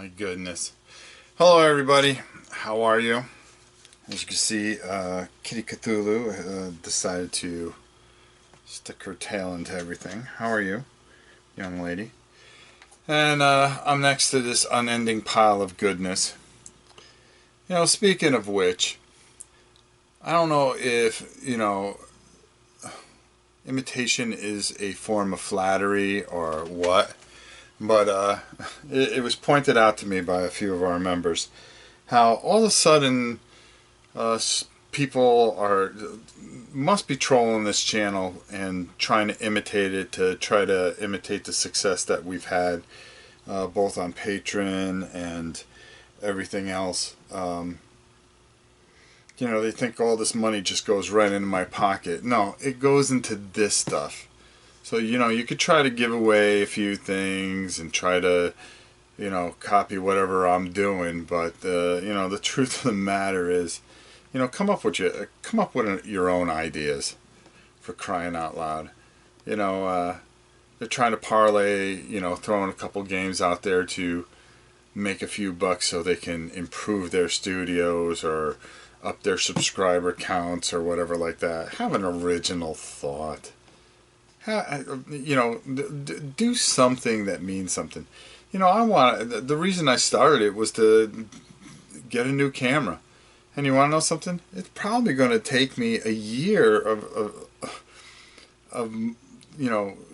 My goodness. Hello everybody. How are you? As you can see, Kitty Cthulhu decided to stick her tail into everything. How are you, young lady? And I'm next to this unending pile of goodness. Speaking of which, I don't know if, imitation is a form of flattery or what, but it was pointed out to me by a few of our members how all of a sudden people must be trolling this channel and trying to imitate it, to try to imitate the success that we've had both on Patreon and everything else. They think all this money just goes right into my pocket. No, it goes into this stuff. So, you could try to give away a few things and try to, copy whatever I'm doing. But, the truth of the matter is, come up with your own ideas, for crying out loud. They're trying to parlay, throwing a couple games out there to make a few bucks so they can improve their studios or up their subscriber counts or whatever like that. Have an original thought. Do something that means something. The reason I started it was to get a new camera. And you want to know something? It's probably going to take me a year of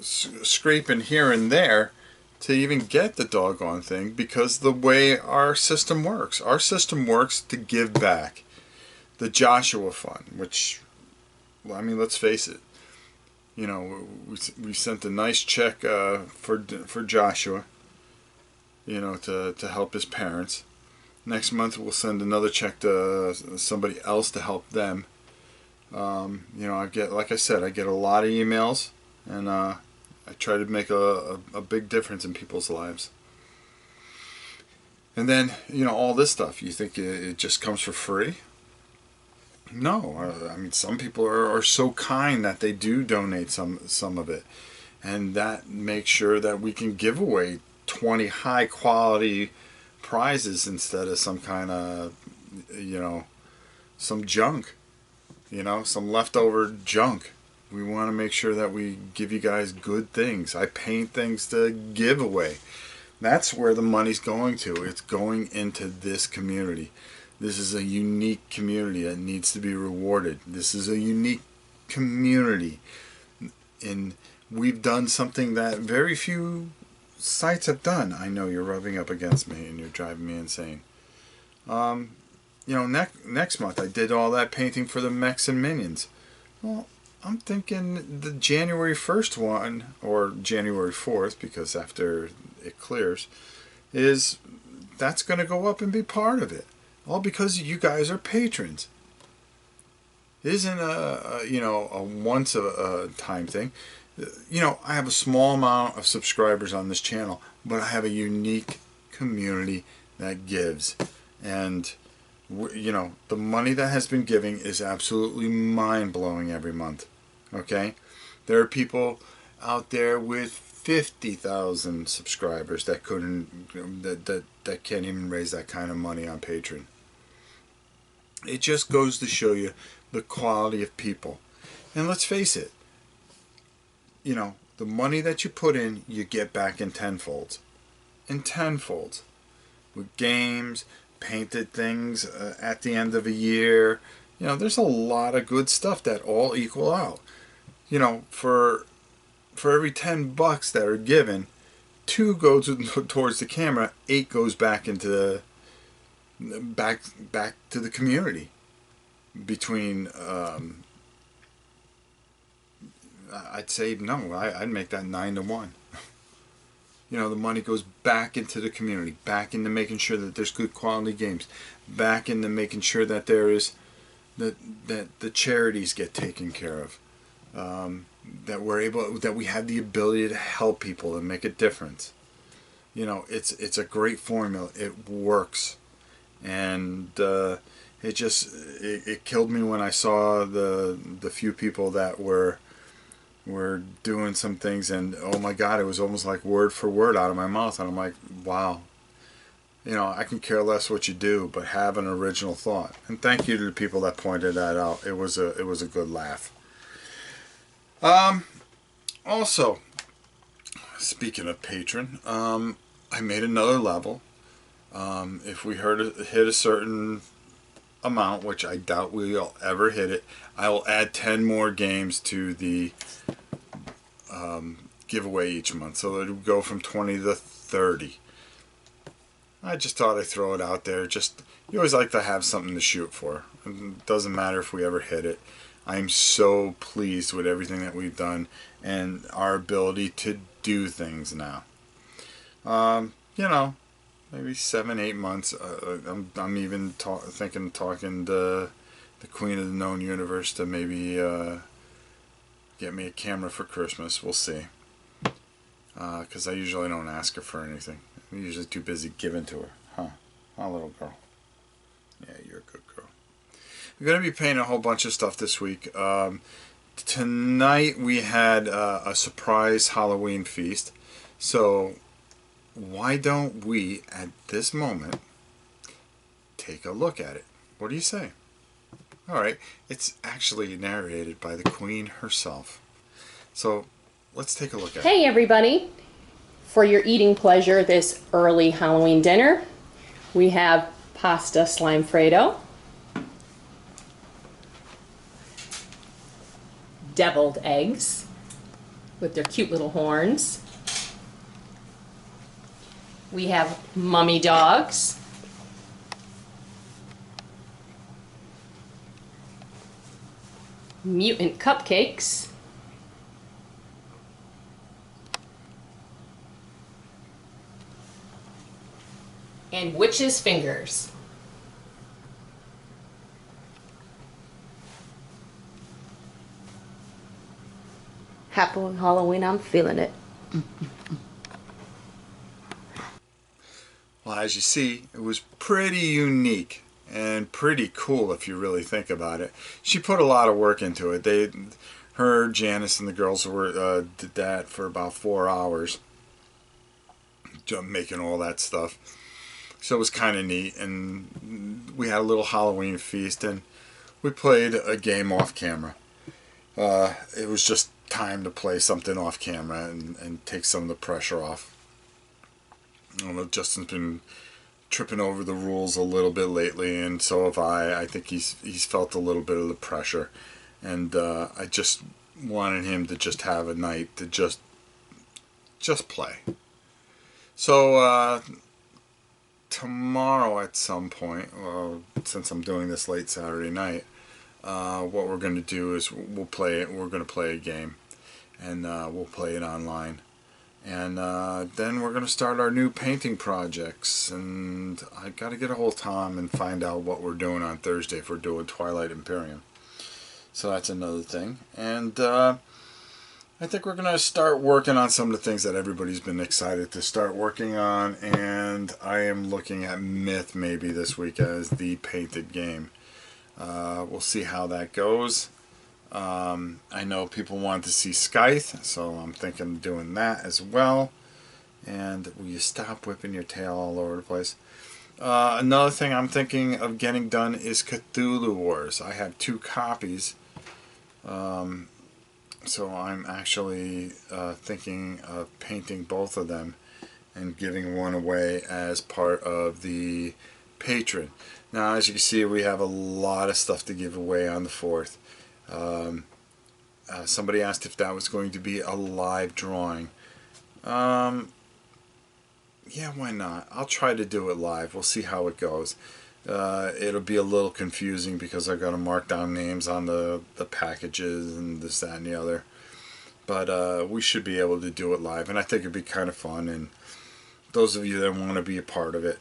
scraping here and there to even get the doggone thing, because the way our system works to give back. The Joshua Fund, which, let's face it, we sent a nice check for Joshua, to help his parents. Next month we'll send another check to somebody else to help them. I get a lot of emails, and I try to make a big difference in people's lives. And then, all this stuff, you think it just comes for free? No, some people are so kind that they do donate some of it, and that makes sure that we can give away 20 high quality prizes instead of some kind of, some junk, some leftover junk. We want to make sure that we give you guys good things. I paint things to give away. That's where the money's going to. It's going into this community. This is a unique community that needs to be rewarded. This is a unique community. And we've done something that very few sites have done. I know you're rubbing up against me and you're driving me insane. Next month I did all that painting for the Mechs and Minions. Well, I'm thinking the January 1st one, or January 4th, because after it clears, that's going to go up and be part of it. All because you guys are patrons. It isn't a once a time thing. I have a small amount of subscribers on this channel, but I have a unique community that gives. And, the money that has been giving is absolutely mind-blowing every month. Okay? There are people out there with 50,000 subscribers that can't even raise that kind of money on Patreon. It just goes to show you the quality of people. And let's face it, the money that you put in, you get back in tenfolds. With games, painted things at the end of a year. There's a lot of good stuff that all equal out. For every $10 that are given, 2 go towards the camera, 8 goes back into back to the community. Between I'd say no, I'd make that 9-1. The money goes back into the community, back into making sure that there's good quality games, back into making sure that there is that the charities get taken care of, that we have the ability to help people and make a difference. It's a great formula. It works. And it killed me when I saw the few people that were doing some things, and oh my God, it was almost like word for word out of my mouth, and I'm like, wow, I can care less what you do, but have an original thought. And thank you to the people that pointed that out. It was a good laugh. Also, speaking of Patreon, I made another level. If we hit a certain amount, which I doubt we'll ever hit it, I will add 10 more games to the giveaway each month. So it'll go from 20 to 30. I just thought I'd throw it out there. You always like to have something to shoot for. It doesn't matter if we ever hit it. I'm so pleased with everything that we've done and our ability to do things now. Maybe 7-8 months. I'm even talking to the Queen of the Known Universe to maybe get me a camera for Christmas. We'll see. Because I usually don't ask her for anything. I'm usually too busy giving to her. Huh, little girl. Yeah, you're a good girl. We're going to be painting a whole bunch of stuff this week. Tonight we had a surprise Halloween feast. So why don't we, at this moment, take a look at it? What do you say? Alright, it's actually narrated by the Queen herself. So let's take a look at it. Hey everybody! For your eating pleasure this early Halloween dinner, we have pasta slime Fredo, deviled eggs with their cute little horns. We have mummy dogs, mutant cupcakes, and witch's fingers. Happy Halloween, I'm feeling it. Well, as you see, it was pretty unique and pretty cool if you really think about it. She put a lot of work into it. Janice, and the girls did that for about 4 hours, making all that stuff. So it was kind of neat, and we had a little Halloween feast, and we played a game off camera. It was just time to play something off camera and take some of the pressure off. I don't know, Justin's been tripping over the rules a little bit lately, and so have I. I think he's felt a little bit of the pressure, and I just wanted him to just have a night to just play. So tomorrow at some point, since I'm doing this late Saturday night, what we're going to do is we're going to play a game, and we'll play it online. And then we're going to start our new painting projects. And I got to get a hold of Tom and find out what we're doing on Thursday if we're doing Twilight Imperium. So that's another thing. And I think we're going to start working on some of the things that everybody's been excited to start working on. And I am looking at Myth maybe this week as the painted game. We'll see how that goes. I know people want to see Scythe, so I'm thinking of doing that as well. And will you stop whipping your tail all over the place? Another thing I'm thinking of getting done is Cthulhu Wars. I have 2 copies, so I'm actually thinking of painting both of them and giving one away as part of the Patreon. Now, as you can see, we have a lot of stuff to give away on the 4th. Somebody asked if that was going to be a live drawing. Yeah, why not? I'll try to do it live. We'll see how it goes. It'll be a little confusing because I've got to mark down names on the packages and this, that, and the other. But we should be able to do it live, and I think it'd be kind of fun. And those of you that want to be a part of it,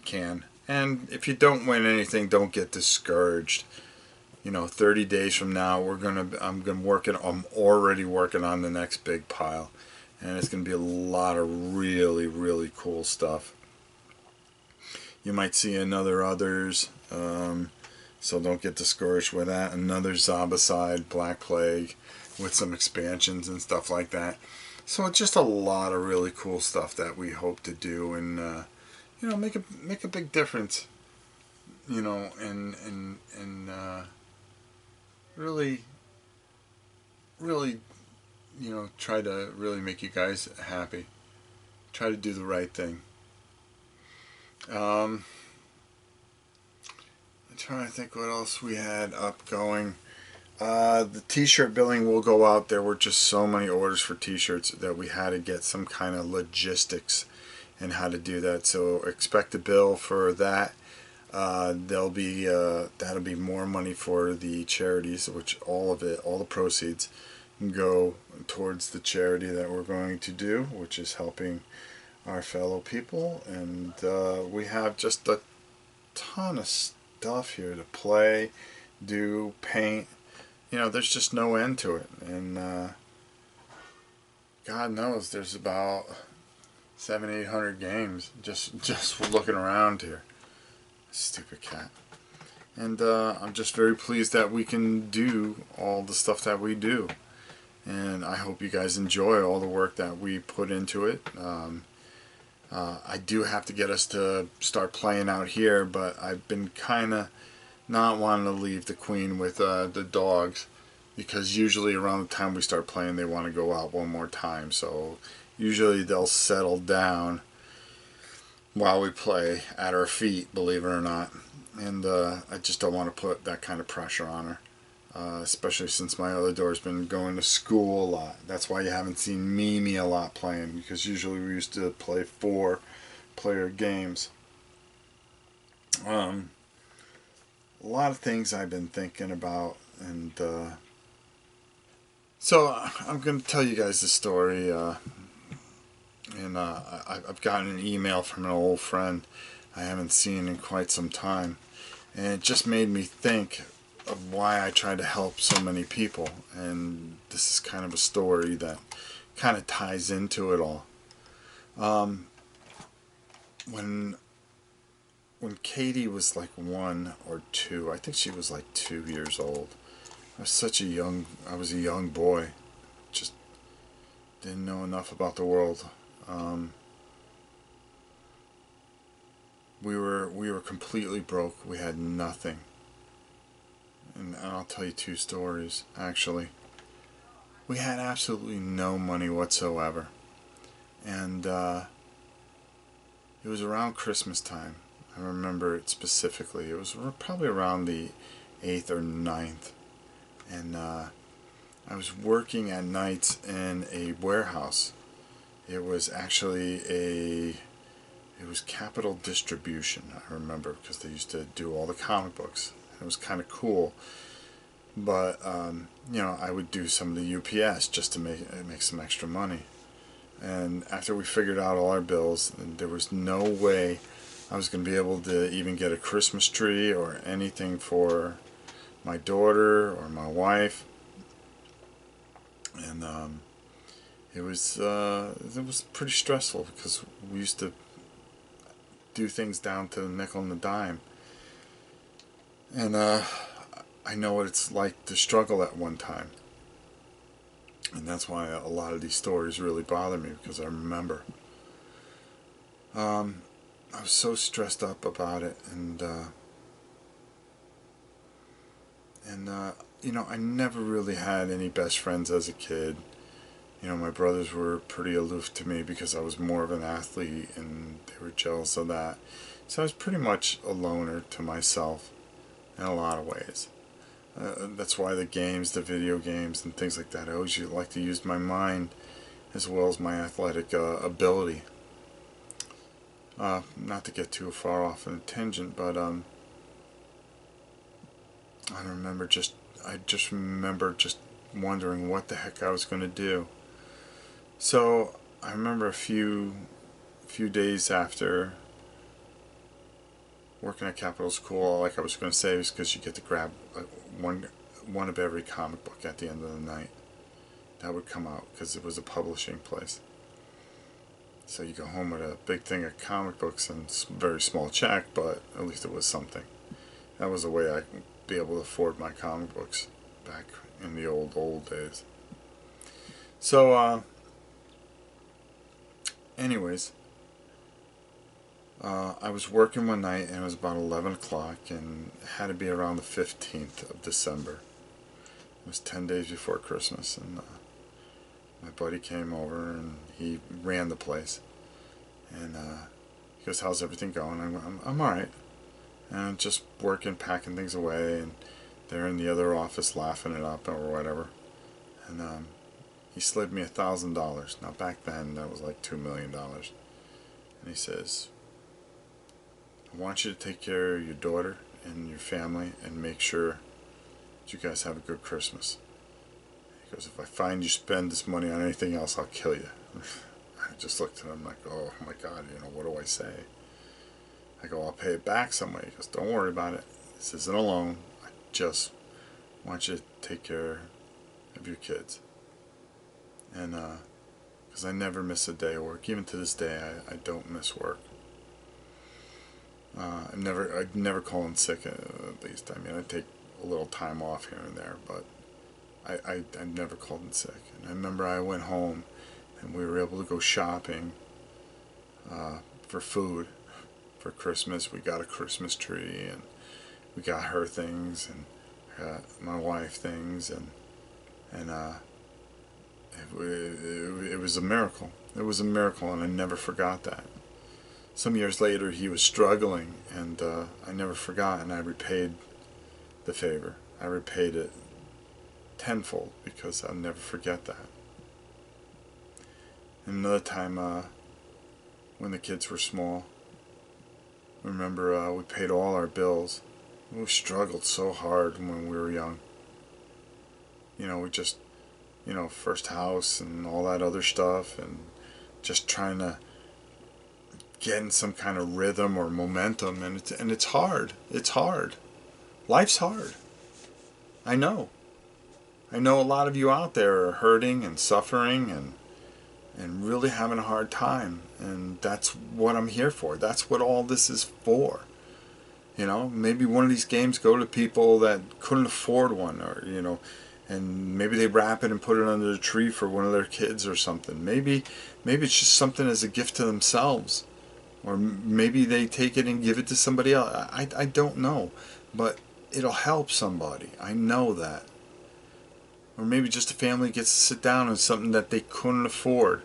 can. And if you don't win anything, don't get discouraged. 30 days from now, I'm already working on the next big pile. And it's going to be a lot of really, really cool stuff. You might see another Others, so don't get discouraged with that. Another Zombicide, Black Plague, with some expansions and stuff like that. So it's just a lot of really cool stuff that we hope to do, and make a big difference, and really, really, try to really make you guys happy. Try to do the right thing. I'm trying to think what else we had upgoing. The t-shirt billing will go out. There were just so many orders for t-shirts that we had to get some kind of logistics and how to do that. So expect a bill for that. That'll be more money for the charities, which all the proceeds go towards the charity that we're going to do, which is helping our fellow people. And we have just a ton of stuff here to play, do, paint. There's just no end to it. And God knows there's about 700-800 games just looking around here. Stupid cat. And I'm just very pleased that we can do all the stuff that we do. And I hope you guys enjoy all the work that we put into it. I do have to get us to start playing out here, but I've been kind of not wanting to leave the queen with the dogs, because usually around the time we start playing they want to go out one more time. So usually they'll settle down while we play at her feet, believe it or not. And I just don't want to put that kind of pressure on her, especially since my other daughter's been going to school a lot. That's why you haven't seen Mimi a lot playing, because usually we used to play 4-player games. A lot of things I've been thinking about, and so I'm going to tell you guys the story. And I've gotten an email from an old friend I haven't seen in quite some time, and it just made me think of why I try to help so many people. And this is kind of a story that kind of ties into it all. When Katie was like 1 or 2, I think she was like 2 years old. I was a young boy, just didn't know enough about the world. We were completely broke. We had nothing. And I'll tell you 2 stories, actually. We had absolutely no money whatsoever. And it was around Christmas time. I remember it specifically. It was probably around the 8th or 9th. And I was working at nights in a warehouse. It was actually it was Capital Distribution, I remember, because they used to do all the comic books. It was kind of cool. But, I would do some of the UPS just to make some extra money. And after we figured out all our bills, there was no way I was going to be able to even get a Christmas tree or anything for my daughter or my wife. And it was pretty stressful, because we used to do things down to the nickel and the dime. And I know what it's like to struggle at one time. And that's why a lot of these stories really bother me, because I remember. I was so stressed up about it, and I never really had any best friends as a kid. My brothers were pretty aloof to me because I was more of an athlete, and they were jealous of that. So I was pretty much a loner to myself in a lot of ways. That's why the video games and things like that, I always like to use my mind as well as my athletic ability. Not to get too far off on a tangent, but I just remember wondering what the heck I was going to do. So I remember a few days after working at Capital School, like I was going to say, is because you get to grab one of every comic book at the end of the night that would come out, because it was a publishing place. So you go home with a big thing of comic books and a very small check, but at least it was something. That was a way I could be able to afford my comic books back in the old days. So anyways, I was working one night and it was about 11 o'clock and it had to be around the 15th of December. It was 10 days before Christmas, and my buddy came over and he ran the place. And he goes, "How's everything going?" I'm all right. And I'm just working, packing things away, and they're in the other office laughing it up or whatever. And he slid me $1,000. Now back then that was like $2 million. And he says, "I want you to take care of your daughter and your family and make sure that you guys have a good Christmas." He goes, "If I find you spend this money on anything else, I'll kill you." I just looked at him like, oh my God, what do I say? I go, "I'll pay it back some way." He goes, "Don't worry about it. This isn't a loan. I just want you to take care of your kids." And because I never miss a day of work. Even to this day, I don't miss work. I'd never call in sick, at least. I mean, I take a little time off here and there, but I've never called in sick. And I remember I went home and we were able to go shopping for food for Christmas. We got a Christmas tree, and we got her things, and got my wife things, and it was a miracle. It was a miracle, and I never forgot that. Some years later, he was struggling, and I never forgot, and I repaid the favor. I repaid it tenfold, because I'll never forget that. And another time, when the kids were small, I remember we paid all our bills. We struggled so hard when we were young. We just, first house and all that other stuff, and just trying to get in some kind of rhythm or momentum, and it's hard. It's hard. Life's hard. I know. I know a lot of you out there are hurting and suffering and really having a hard time, and that's what I'm here for. That's what all this is for. Maybe one of these games go to people that couldn't afford one, or and maybe they wrap it and put it under the tree for one of their kids or something. Maybe it's just something as a gift to themselves, or maybe they take it and give it to somebody else. I don't know, but it'll help somebody. I know that. Or maybe just a family gets to sit down on something that they couldn't afford.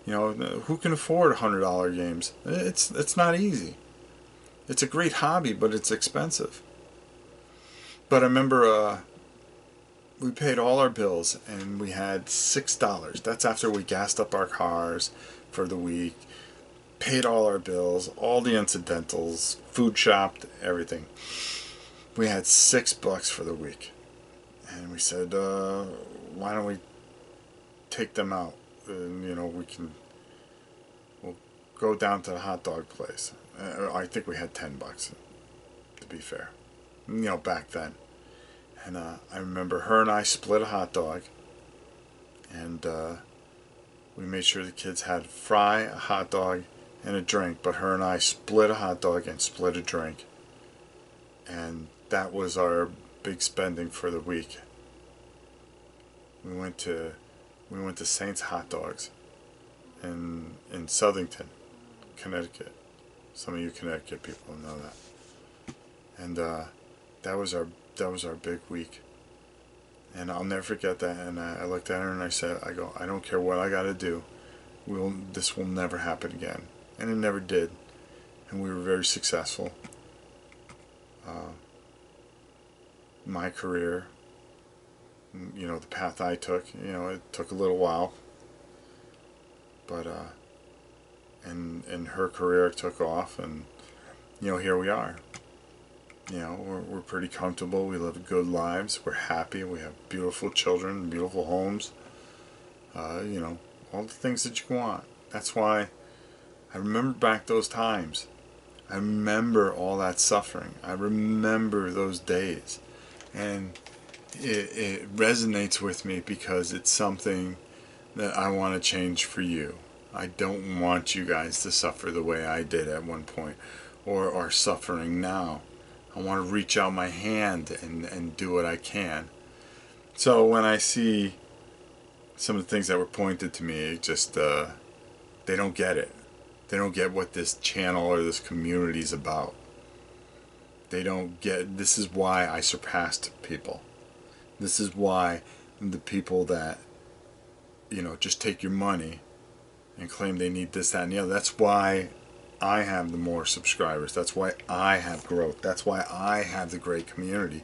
Who can afford $100 games? It's not easy. It's a great hobby, but it's expensive. But I remember we paid all our bills, and we had $6. That's after we gassed up our cars for the week, paid all our bills, all the incidentals, food shopped, everything. We had $6 for the week. And we said, why don't we take them out? And, we'll go down to the hot dog place. I think we had $10, to be fair. Back then. And I remember her and I split a hot dog. And we made sure the kids had fry, a hot dog, and a drink. But her and I split a hot dog and split a drink. And that was our big spending for the week. We went to Saint's Hot Dogs in Southington, Connecticut. Some of you Connecticut people know that. And that was our big week. And I'll never forget that. And I looked at her and I said, I don't care what I got to do. This will never happen again. And it never did. And we were very successful. My career, the path I took, it took a little while, but and her career took off, and here we are. We're pretty comfortable. We live good lives. We're happy. We have beautiful children, beautiful homes. All the things that you want. That's why I remember back those times. I remember all that suffering. I remember those days. And it resonates with me because it's something that I want to change for you. I don't want you guys to suffer the way I did at one point, or are suffering now. I want to reach out my hand and do what I can. So when I see some of the things that were pointed to me, it just They don't get it. They don't get what this channel or this community is about. They don't get, this is why I surpassed people. This is why the people that, you know, just take your money and claim they need this, that, and the other. That's why I have the more subscribers. That's why I have growth. That's why I have the great community.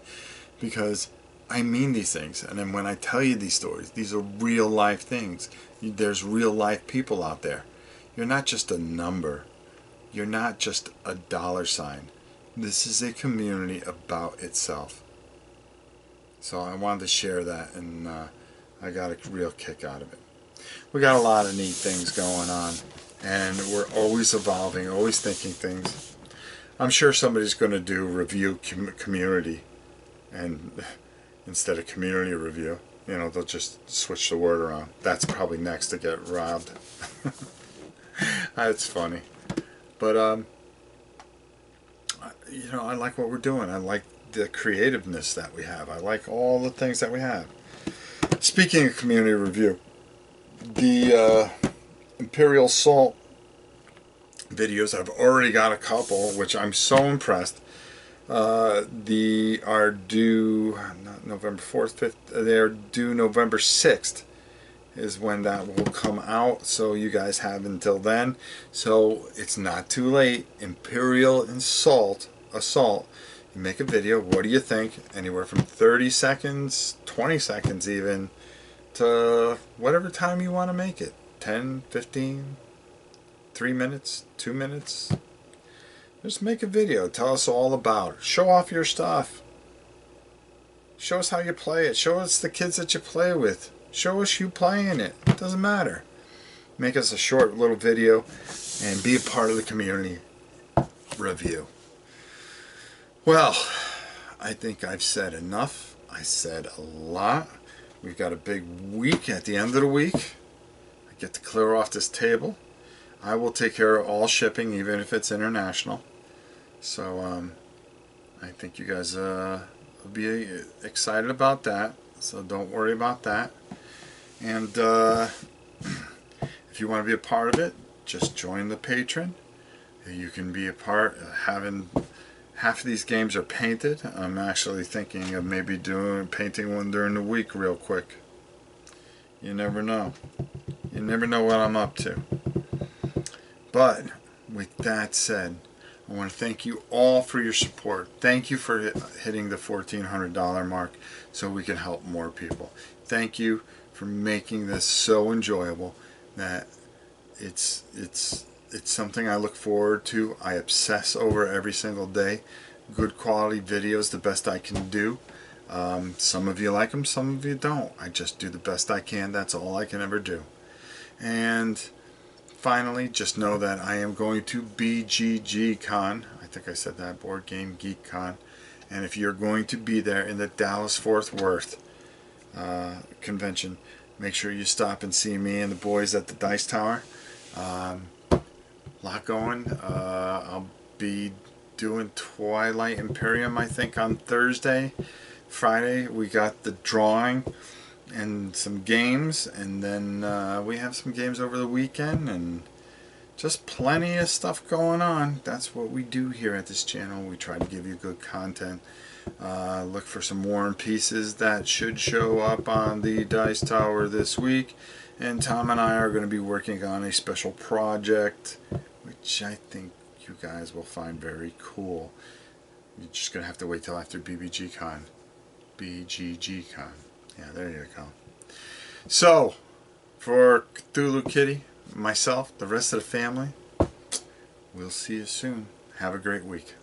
Because I mean these things. And then when I tell you these stories, these are real life things. There's real life people out there. You're not just a number. You're not just a dollar sign. This is a community about itself. So I wanted to share that, and I got a real kick out of it. We got a lot of neat things going on, and we're always evolving, always thinking things. I'm sure somebody's going to do review community, and instead of community review, you know, they'll just switch the word around. That's probably next to get robbed. It's funny, but you know, I like what we're doing. I like the creativeness that we have. I like all the things that we have. Speaking of community review, the Imperial Salt videos, I've already got a couple, which I'm so impressed. They are due not November 4th, 5th. They're due November 6th is when that will come out. So you guys have until then. So it's not too late. Imperial Assault. You make a video. What do you think? Anywhere from 30 seconds, 20 seconds even, to whatever time you want to make it. 10, 15, 3 minutes, 2 minutes. Just make a video. Tell us all about it. Show off your stuff. Show us how you play it. Show us the kids that you play with. Show us you playing it. It doesn't matter. Make us a short little video and be a part of the community review. Well, I think I've said enough. I said a lot. We've got a big week at the end of the week. I get to clear off this table. I will take care of all shipping, even if it's international. So I think you guys will be excited about that. So don't worry about that. And if you want to be a part of it, just join the Patreon. You can be a part of having... Half of these games are painted. I'm actually thinking of maybe painting one during the week real quick. You never know. You never know what I'm up to. But with that said, I want to thank you all for your support. Thank you for hitting the $1,400 mark so we can help more people. Thank you for making this so enjoyable that it's something I look forward to. I obsess over every single day. Good quality videos, the best I can do. Some of you like them, some of you don't. I just do the best I can. That's all I can ever do. And finally, just know that I am going to BGG Con. I think I said that, Board Game Geek Con. And if you're going to be there in the Dallas-Fort Worth convention, make sure you stop and see me and the boys at the Dice Tower. Lot going. I'll be doing Twilight Imperium, I think, on Thursday. Friday we got the drawing and some games, and then we have some games over the weekend, and just plenty of stuff going on. That's what we do here at this channel. We try to give you good content. Look for some War and Pieces that should show up on the Dice Tower this week. And Tom and I are going to be working on a special project, which I think you guys will find very cool. You're just going to have to wait till after BBG Con. BGG Con. Yeah, there you go. So, for Cthulhu Kitty, myself, the rest of the family, we'll see you soon. Have a great week.